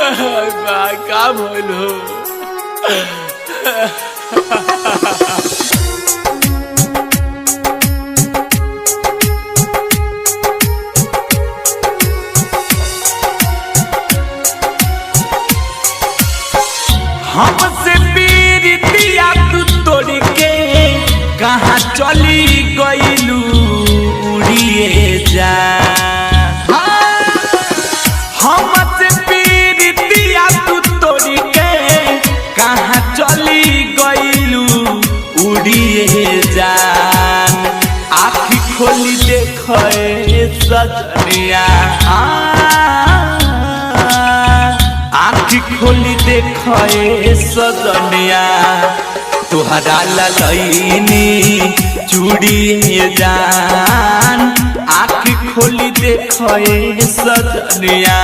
का भइलो हमसे पीरितिया तू तोड़ के कहाँ चली गईलू उड़िए जा। हमसे पीरितिया तू तोड़ के कहाँ चली गईलू उड़िए जा। आँखी खोली देखे सजनिया आँखी खोली देखे सजनिया तुहरा ललैनी चूड़िए जान। आँखी खोली देखे सजनिया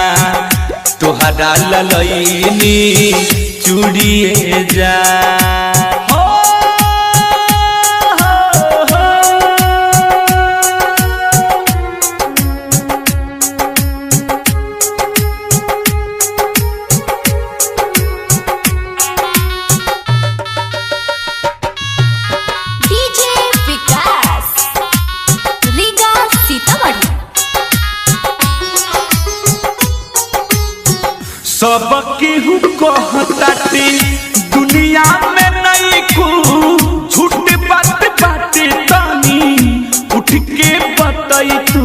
तुहरा ललैनी चूड़िए जान। सब केहू कहताटी दुनिया में नहीं को झूठ बात बाटे तानी उठ के बताई तू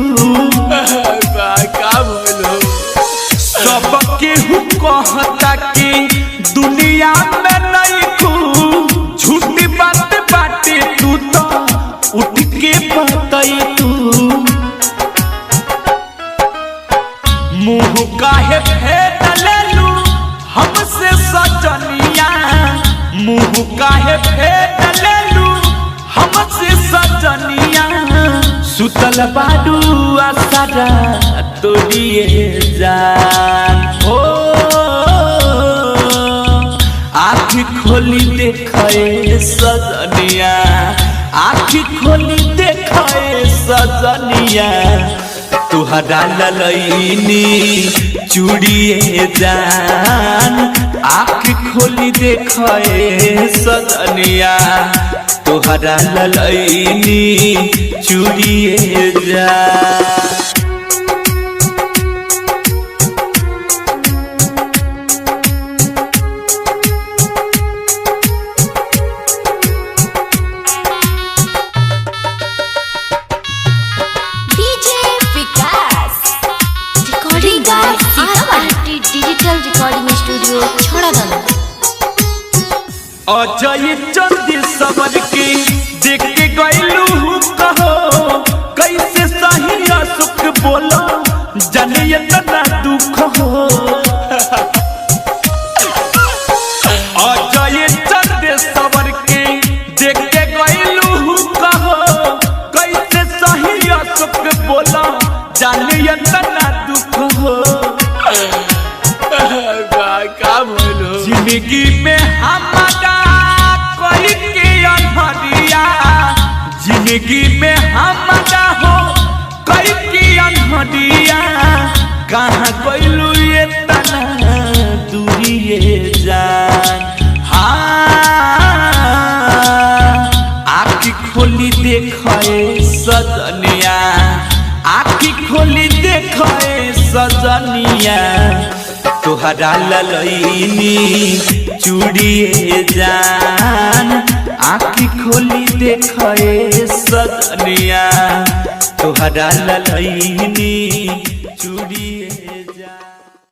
का बोलो। सब केहू कहता कि दुनिया में नहीं को झूठ बात बाटे तू तो उठ के बताई तू। मुँह काहे फेर लेलू हमसे सजनिया मुँह काहे फेर लेलू हमसे सजनिया। सुतल बाडू आसारा तोड़िए जान हो। आँखी खोली देखे सजनिया आँखी खोली देखे सजनिया तुहरा ललैनी चूड़िए जान। आँखी खोली देखे सजनिया तुहरा ललैनी चूड़िए जान। डिजिटल रिकॉर्डिंग स्टूडियो छोड़ादाना। अजय चंदी सबर के देख के गईलू कहो कैसे सही सुख बोलो जाने इतना दुख हो। अजय चंदी सबर के देख के गईलू कहो कैसे सही सुख बोलो जाने इतना दुख हो। जिंदगी में हमारा कोई के अनहरिया जिंदगी में हमारा हो कोई के अनहरिया कहाँ गइलू ये तना दूरिए जान। आँखी खोली देखे सजनिया आँखी खोली देखे सजनिया तुहरा ललैनी चूड़िए जान। आँखी खोली देखे सजनिया तुहरा ललैनी चूड़िए जान।